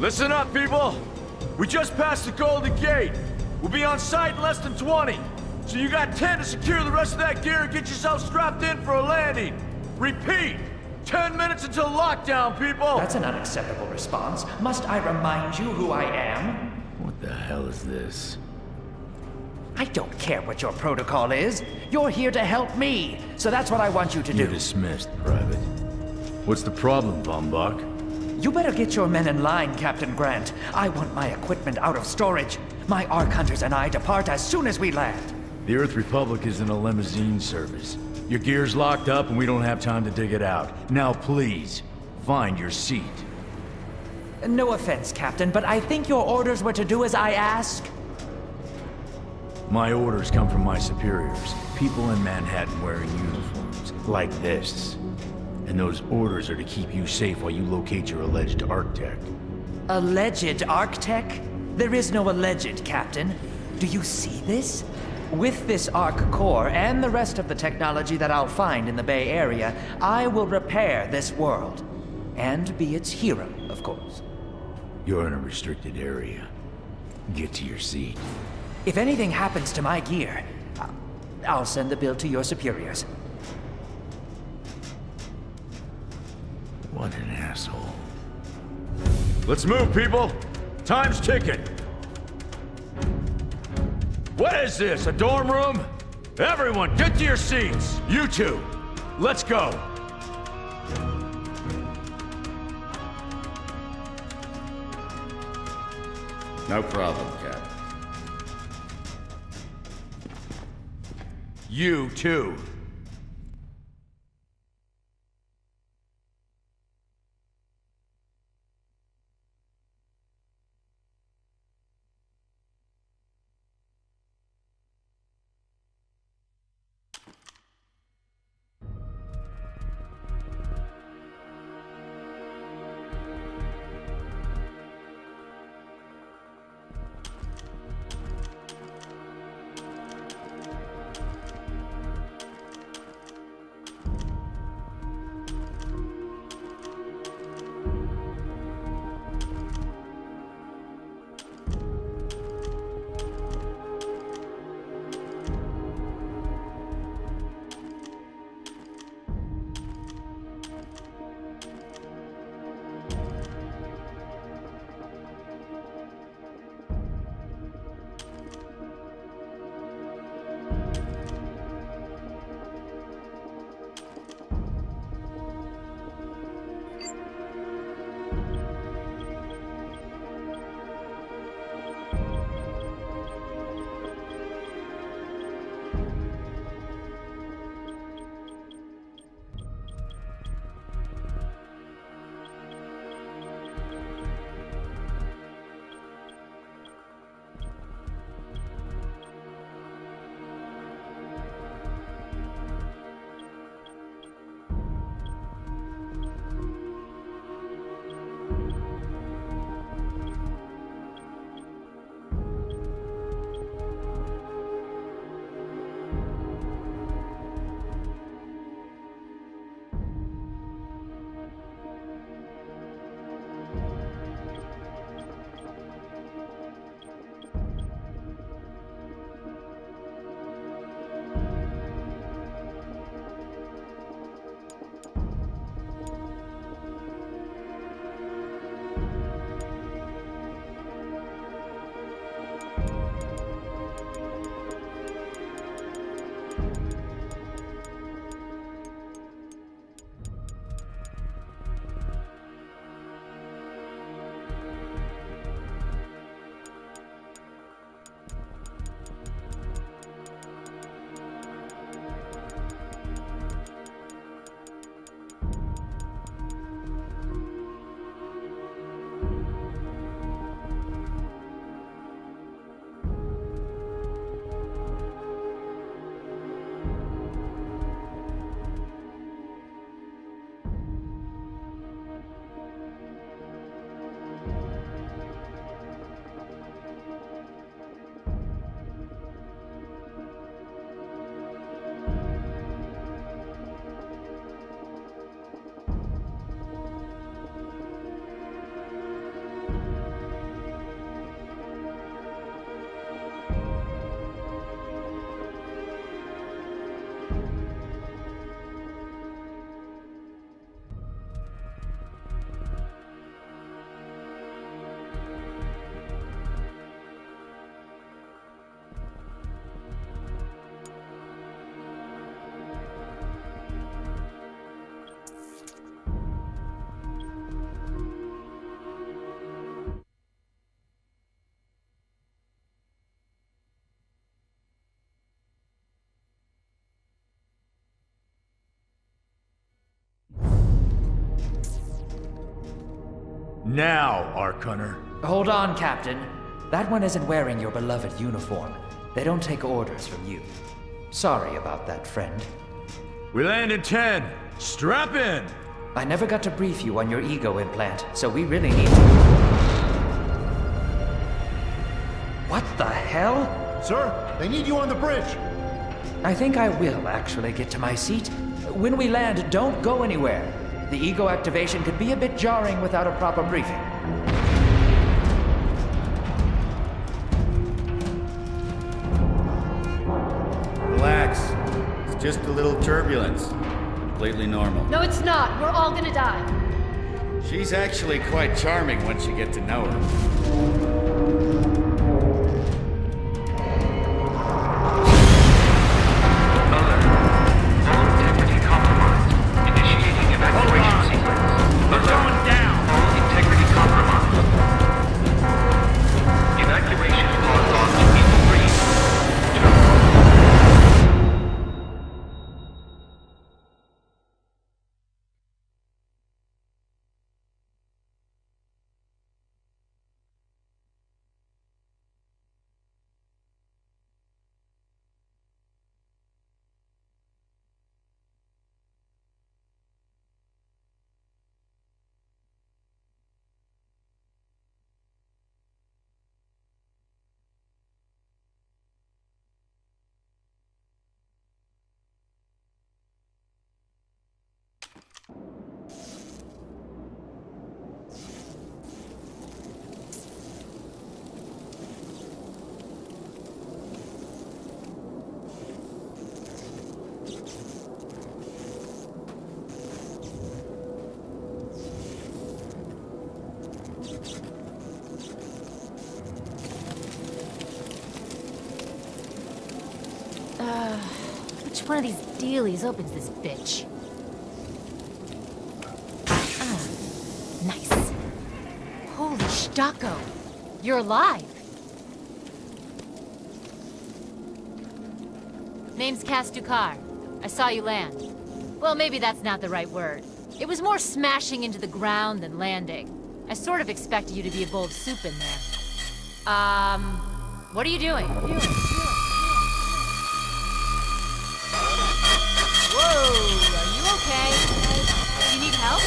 Listen up, people! We just passed the Golden Gate. We'll be on site in less than 20. So you got 10 to secure the rest of that gear and get yourself strapped in for a landing. Repeat! 10 minutes until lockdown, people! That's an unacceptable response. Must I remind you who I am? What the hell is this? I don't care what your protocol is. You're here to help me. So that's what I want you to do. You're dismissed, Private. What's the problem, Von Buck? You better get your men in line, Captain Grant. I want my equipment out of storage. My Ark Hunters and I depart as soon as we land. The Earth Republic is in a limousine service. Your gear's locked up and we don't have time to dig it out. Now please, find your seat. No offense, Captain, but I think your orders were to do as I ask. My orders come from my superiors. People in Manhattan wearing uniforms, like this. And those orders are to keep you safe while you locate your alleged Architect. Alleged Architect? There is no alleged, Captain. Do you see this? With this Ark core and the rest of the technology that I'll find in the Bay Area, I will repair this world. And be its hero, of course. You're in a restricted area. Get to your seat. If anything happens to my gear, I'll send the bill to your superiors. What an asshole. Let's move, people! Time's ticking! What is this, a dorm room? Everyone, get to your seats! You two, let's go! No problem, Cap. You too. Now, Ark Hunter. Hold on, Captain. That one isn't wearing your beloved uniform. They don't take orders from you. Sorry about that, friend. We land in 10. Strap in! I never got to brief you on your ego implant, so we really need to... What the hell? Sir, they need you on the bridge. I think I will actually get to my seat. When we land, don't go anywhere. The ego activation could be a bit jarring without a proper briefing. Relax. It's just a little turbulence. Completely normal. No, it's not. We're all gonna die. She's actually quite charming once you get to know her. Which one of these dealies opens this bitch? Ah, nice. Holy Stocko! You're alive! Name's Kastukar. I saw you land. Well, maybe that's not the right word. It was more smashing into the ground than landing. I sort of expected you to be a bowl of soup in there. What are you doing? Whoa, are you okay? Do you need help?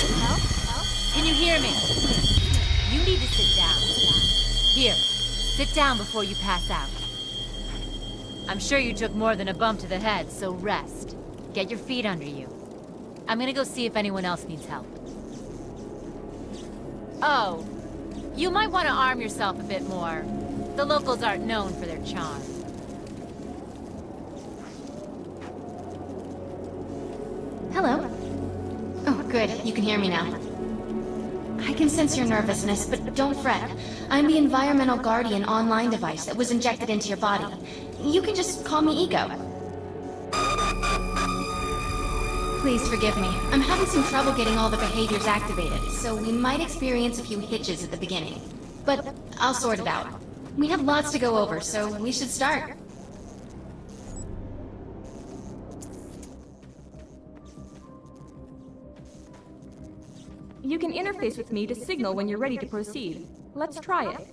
Can you hear me? You need to sit down. Here, sit down before you pass out. I'm sure you took more than a bump to the head, so rest. Get your feet under you. I'm gonna go see if anyone else needs help. Oh, you might want to arm yourself a bit more. The locals aren't known for their charm. Hello. Oh, good. You can hear me now. I can sense your nervousness, but don't fret. I'm the Environmental Guardian online device that was injected into your body. You can just call me Ego. Please forgive me. I'm having some trouble getting all the behaviors activated, so we might experience a few hitches at the beginning. But I'll sort it out. We have lots to go over, so we should start. You can interface with me to signal when you're ready to proceed. Let's try it.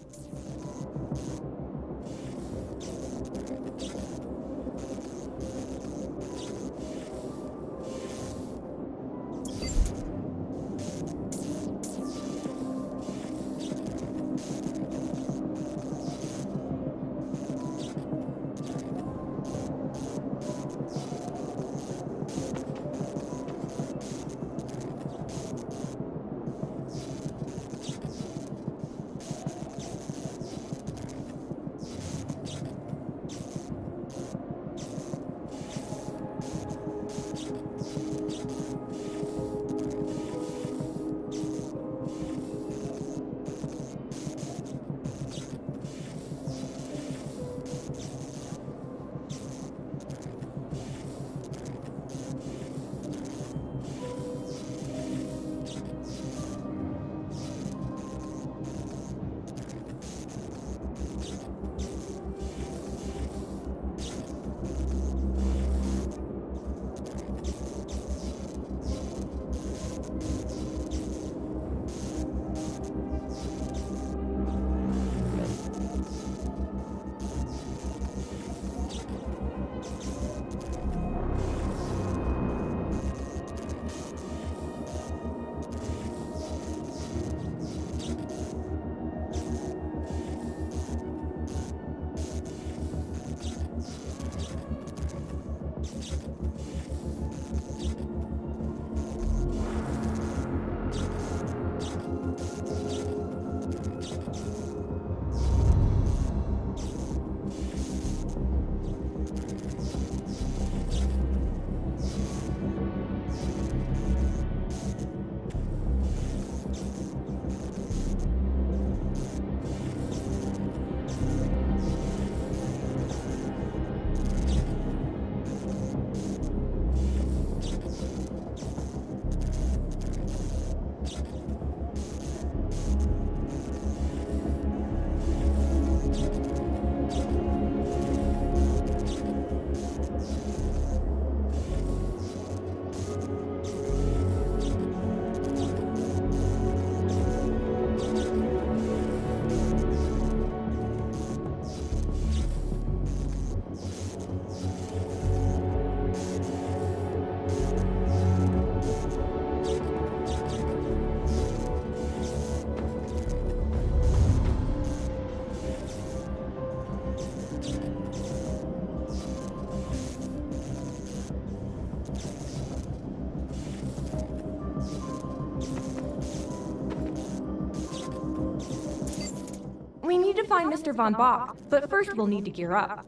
find Mr. Von Bach, but first we'll need to gear up.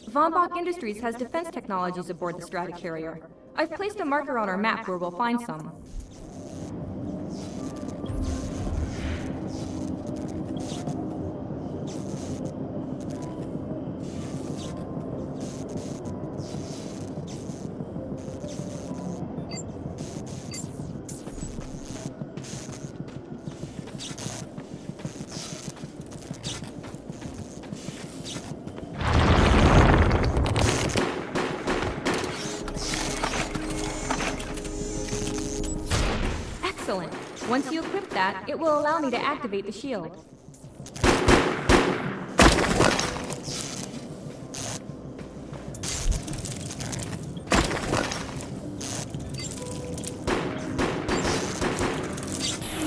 Von Bach Industries has defense technologies aboard the strata carrier. I've placed a marker on our map where we'll find some. Excellent. Once you equip that, it will allow me to activate the shield.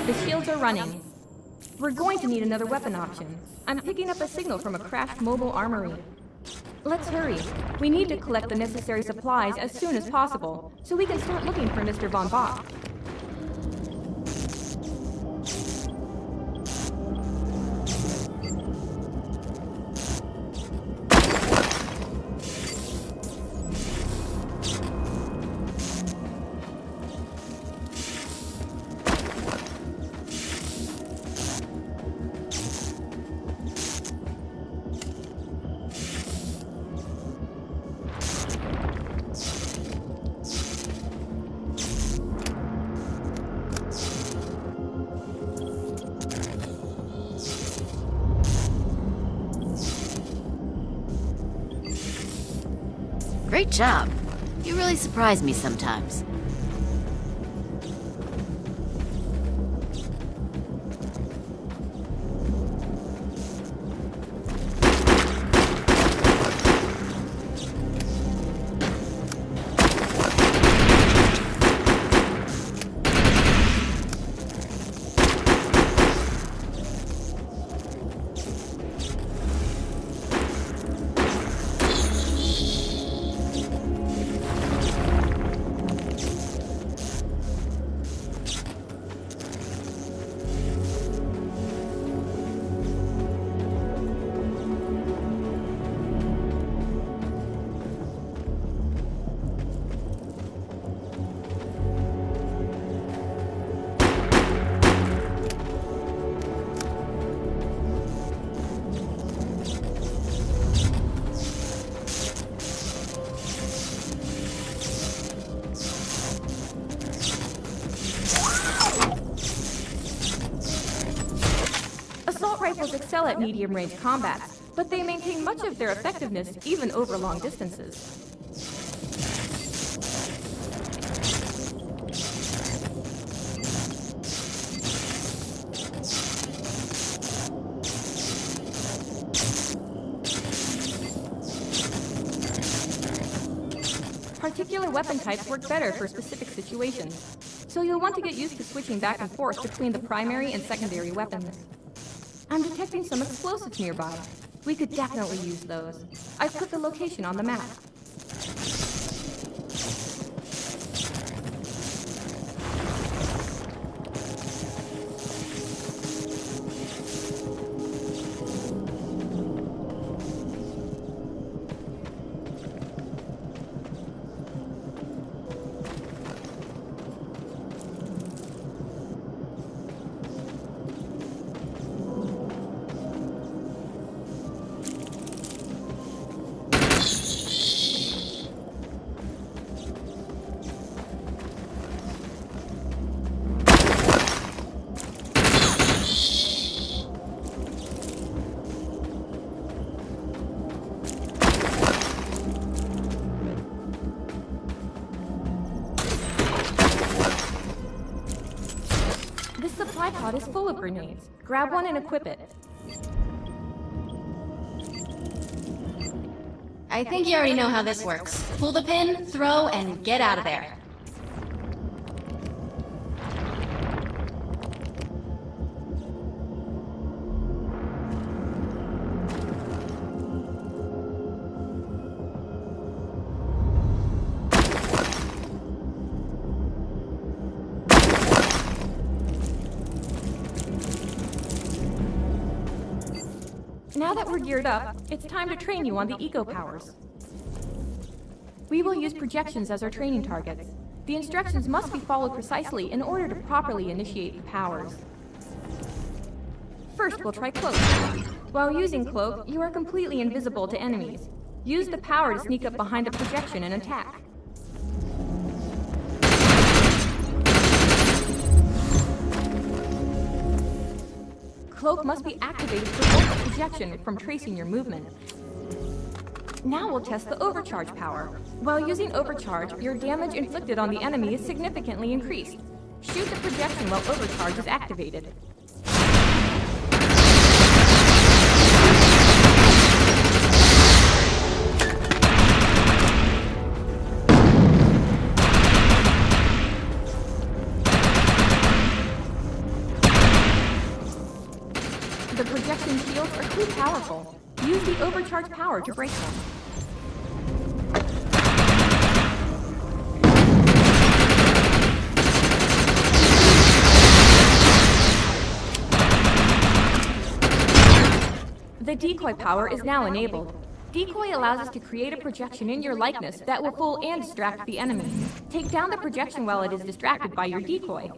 The shields are running. We're going to need another weapon option. I'm picking up a signal from a crashed mobile armory. Let's hurry. We need to collect the necessary supplies as soon as possible, so we can start looking for Mr. Von Bach. Great job. You really surprise me sometimes. Rifles excel at medium-range combat, but they maintain much of their effectiveness even over long distances. Particular weapon types work better for specific situations, so you'll want to get used to switching back and forth between the primary and secondary weapons. I'm detecting some explosives nearby. We could definitely use those. I've put the location on the map. This supply pod is full of grenades. Grab one and equip it. I think you already know how this works. Pull the pin, throw, and get out of there. Now that we're geared up, it's time to train you on the eco powers. We will use projections as our training targets. The instructions must be followed precisely in order to properly initiate the powers. First, we'll try Cloak. While using Cloak, you are completely invisible to enemies. Use the power to sneak up behind a projection and attack. Cloak must be activated to prevent the projection from tracing your movement. Now we'll test the Overcharge power. While using Overcharge, your damage inflicted on the enemy is significantly increased. Shoot the projection while Overcharge is activated. The projection shields are too powerful. Use the Overcharge power to break them. The Decoy power is now enabled. Decoy allows us to create a projection in your likeness that will fool and distract the enemy. Take down the projection while it is distracted by your decoy.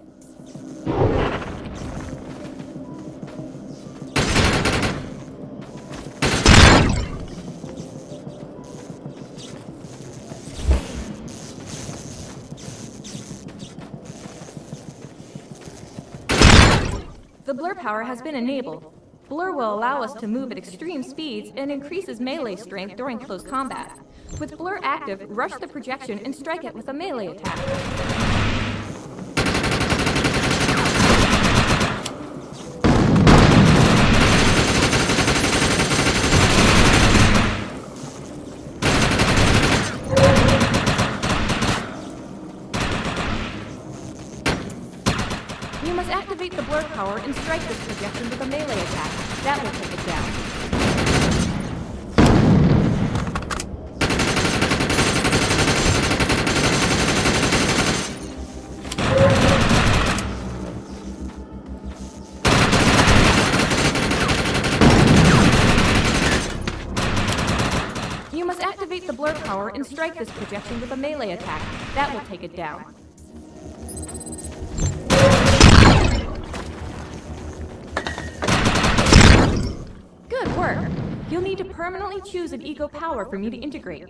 The blur power has been enabled. Blur will allow us to move at extreme speeds and increases melee strength during close combat. With blur active, rush the projection and strike it with a melee attack. You must activate the blur power and strike this projection with a melee attack. That will take it down. You must activate the blur power and strike this projection with a melee attack. That will take it down. Good work. You'll need to permanently choose an eco power for me to integrate.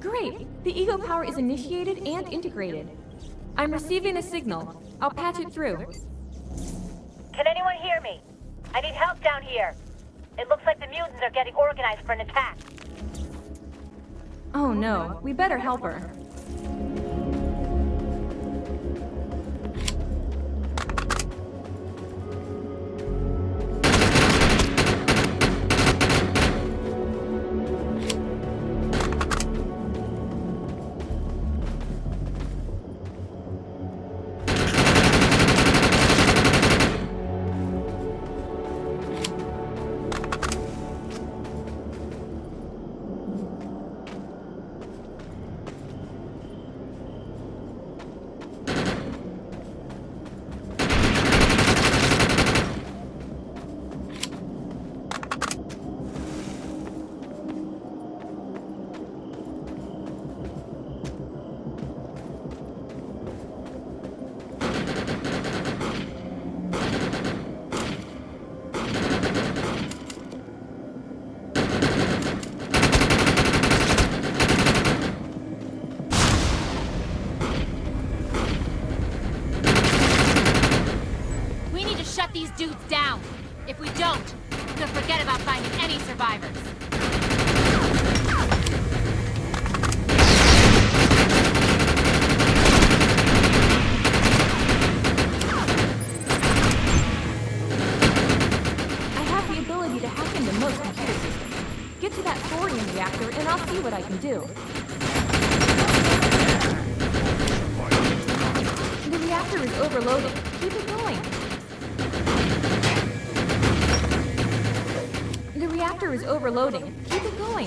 Great! The ego power is initiated and integrated. I'm receiving a signal. I'll patch it through. Can anyone hear me? I need help down here. It looks like the mutants are getting organized for an attack. Oh no, we better help her. These dudes down. If we don't, we'll forget about finding any survivors. I have the ability to hack into most computer systems. Get to that thorium reactor and I'll see what I can do. overloading. Keep it going. The reactor is overloading. Keep it going.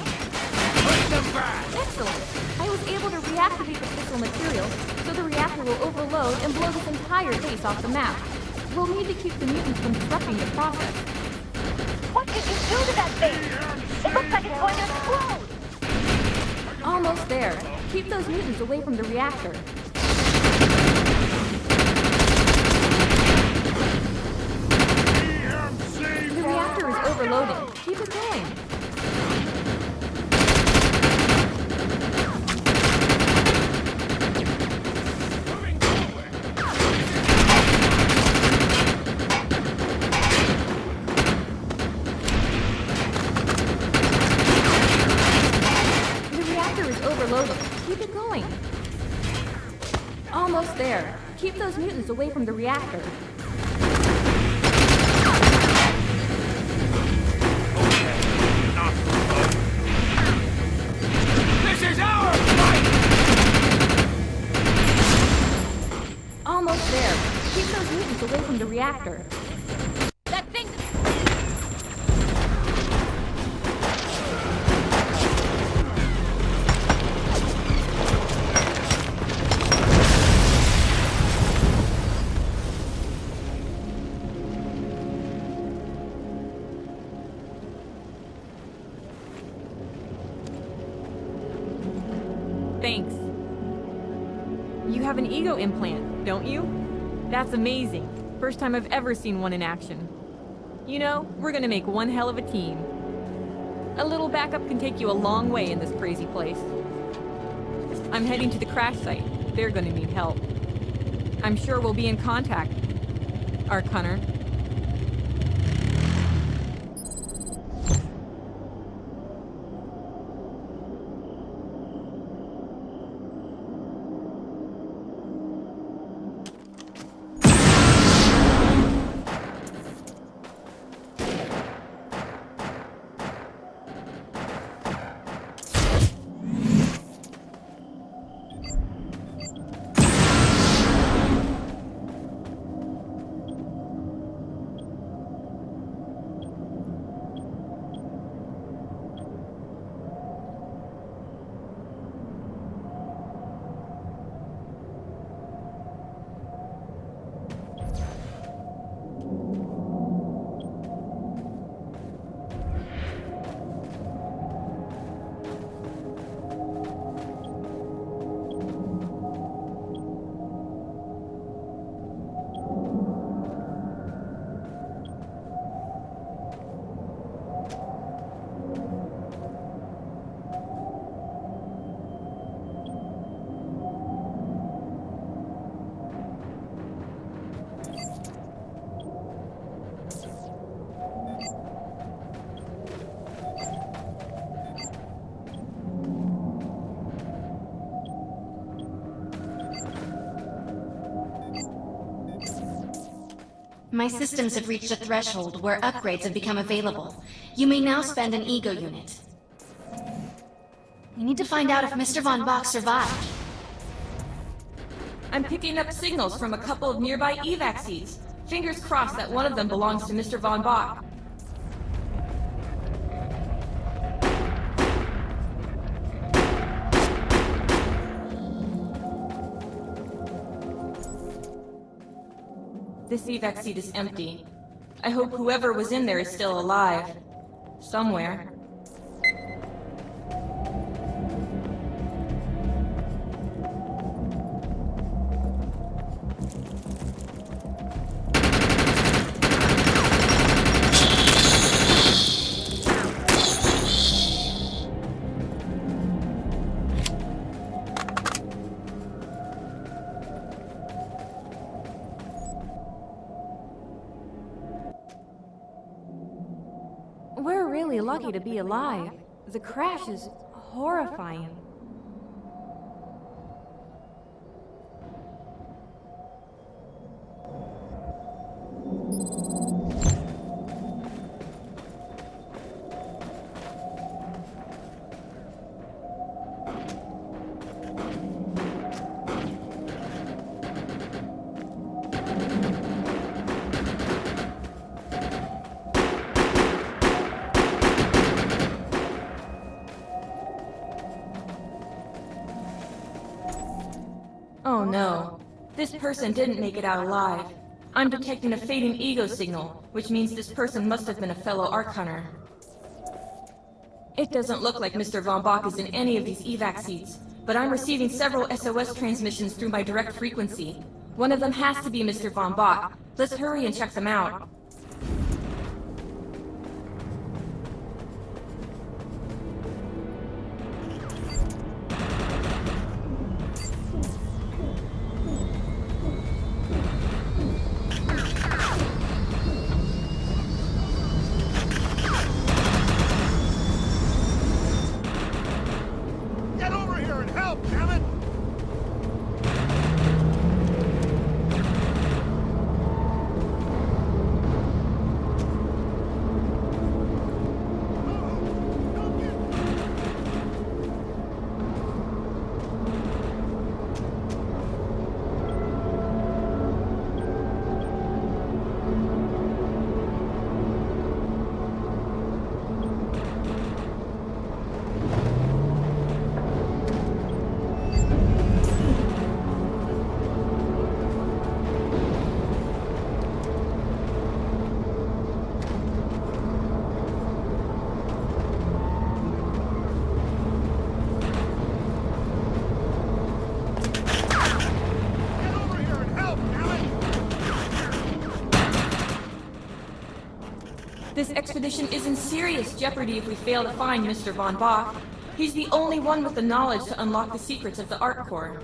Excellent. I was able to reactivate the fissile material, so the reactor will overload and blow this entire base off the map. We'll need to keep the mutants from disrupting the process. What did you do to that thing? It looks like it's going to explode! Almost there. Keep those mutants away from the reactor. The reactor is overloading. Keep it going. Keep it going. Almost there. Keep those mutants away from the reactor. This is our fight! Almost there. Keep those mutants away from the reactor. That thing... Thanks. You have an ego implant, don't you? That's amazing. First time I've ever seen one in action. You know, we're gonna make one hell of a team. A little backup can take you a long way in this crazy place. I'm heading to the crash site. They're gonna need help. I'm sure we'll be in contact. Arcunner. My systems have reached a threshold where upgrades have become available. You may now spend an ego unit. We need to find out if Mr. Von Bach survived. I'm picking up signals from a couple of nearby evac seats. Fingers crossed that one of them belongs to Mr. Von Bach. This evac seat is empty. I hope whoever was in there is still alive. Somewhere. We're really lucky to be alive. The crash is horrifying. Oh no. This person didn't make it out alive. I'm detecting a fading ego signal, which means this person must have been a fellow Ark Hunter. It doesn't look like Mr. Von Bach is in any of these evac seats, but I'm receiving several SOS transmissions through my direct frequency. One of them has to be Mr. Von Bach. Let's hurry and check them out. Get over here and help, damn it! This expedition is in serious jeopardy if we fail to find Mr. Von Bach. He's the only one with the knowledge to unlock the secrets of the Ark Core.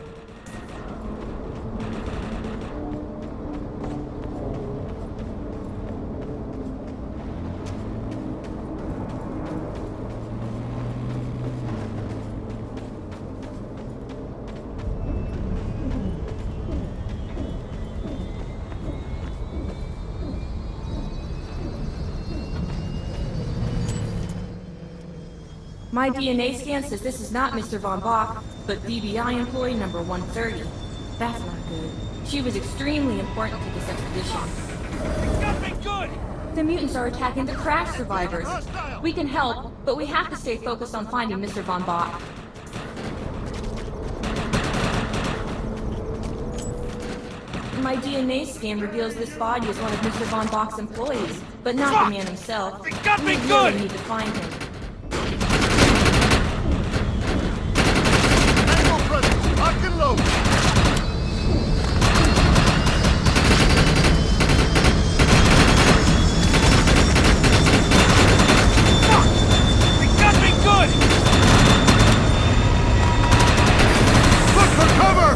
My DNA scan says this is not Mr. Von Bach, but BBI employee number 130. That's not good. She was extremely important to this expedition. Got me good! The mutants are attacking the crash survivors. We can help, but we have to stay focused on finding Mr. Von Bach. My DNA scan reveals this body is one of Mr. Von Bach's employees, but not the man himself. They got me We good! really need to find him. Lock and load! Fuck! They got me good! Look for cover!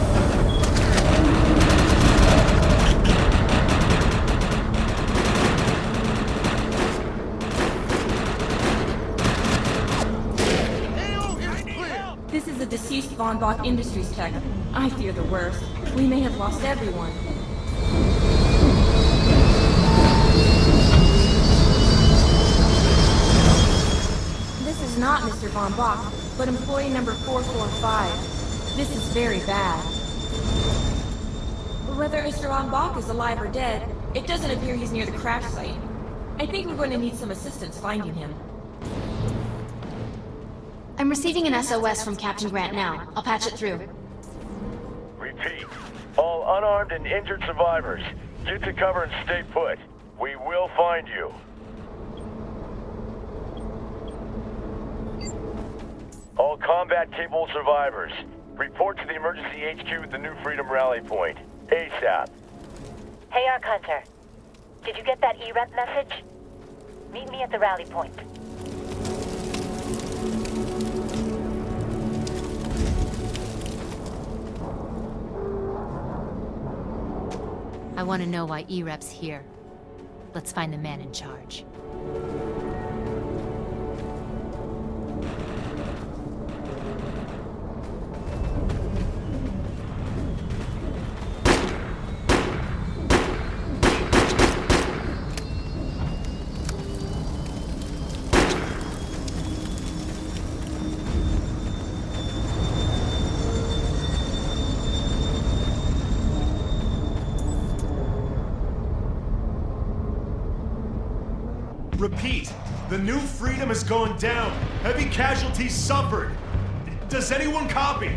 This is a deceased Von Bach Industries tech. I fear the worst. We may have lost everyone. This is not Mr. Von Bach, but employee number 445. This is very bad. Whether Mr. Von Bach is alive or dead, it doesn't appear he's near the crash site. I think we're going to need some assistance finding him. I'm receiving an SOS from Captain Grant now. I'll patch it through. Repeat. All unarmed and injured survivors, get to cover and stay put. We will find you. All combat-capable survivors, report to the emergency HQ at the New Freedom Rally Point. ASAP. Hey, Ark Hunter. Did you get that E-Rep message? Meet me at the rally point. I want to know why E-Rep's here. Let's find the man in charge. Repeat, the New Freedom is going down. Heavy casualties suffered. Does anyone copy?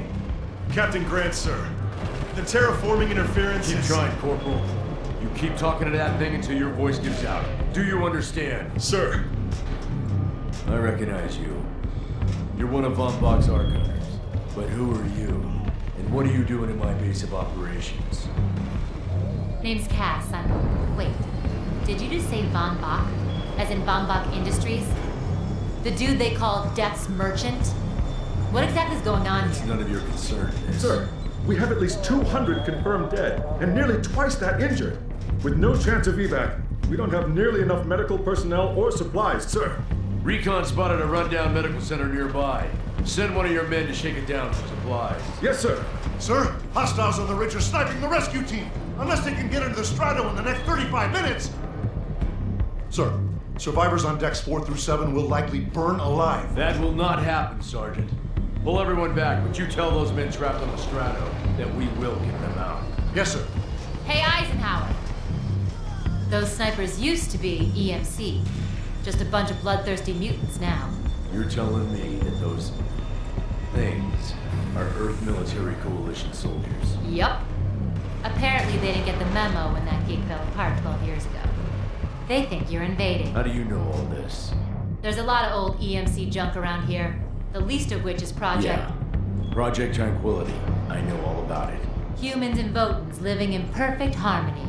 Captain Grant, sir. The terraforming interference Keep is... trying, Corporal. You keep talking to that thing until your voice gives out. Do you understand? Sir. I recognize you. You're one of Von Bach's archives. But who are you? And what are you doing in my base of operations? Name's Cass. Wait. Did you just say Von Bach? As in Von Bach Industries? The dude they call Death's Merchant? What exactly is going on It's here? none of your concern, Miss. Sir, we have at least 200 confirmed dead, and nearly twice that injured. With no chance of evac, we don't have nearly enough medical personnel or supplies, sir. Recon spotted a rundown medical center nearby. Send one of your men to shake it down for supplies. Yes, sir. Sir, hostiles on the ridge are sniping the rescue team. Unless they can get into the Strato in the next 35 minutes. Sir, survivors on decks 4 through 7 will likely burn alive. That will not happen, Sergeant. Pull everyone back, but you tell those men trapped on the Strato that we will get them out. Yes, sir. Hey, Eisenhower. Those snipers used to be EMC. Just a bunch of bloodthirsty mutants now. You're telling me that those things are Earth Military Coalition soldiers? Yup. Apparently they didn't get the memo when that gig fell apart 12 years ago. They think you're invading. How do you know all this? There's a lot of old EMC junk around here, the least of which is Project... Yeah. Project Tranquility. I know all about it. Humans and Votans living in perfect harmony.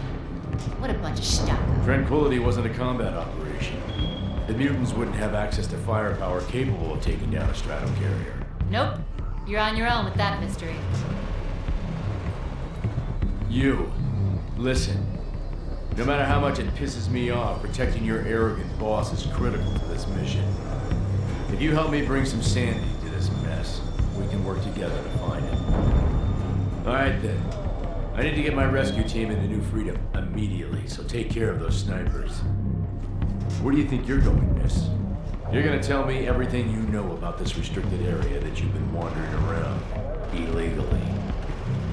What a bunch of stuff. Tranquility wasn't a combat operation. The mutants wouldn't have access to firepower capable of taking down a strato carrier. Nope. You're on your own with that mystery. You, listen. No matter how much it pisses me off, protecting your arrogant boss is critical to this mission. If you help me bring some sanity to this mess, we can work together to find it. All right then. I need to get my rescue team into New Freedom immediately, so take care of those snipers. Where do you think you're going, miss? You're gonna tell me everything you know about this restricted area that you've been wandering around illegally.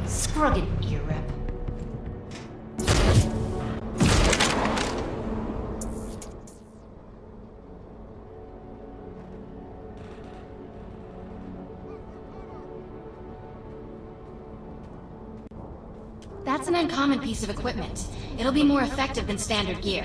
Scruggin' ear rep. That's an uncommon piece of equipment. It'll be more effective than standard gear.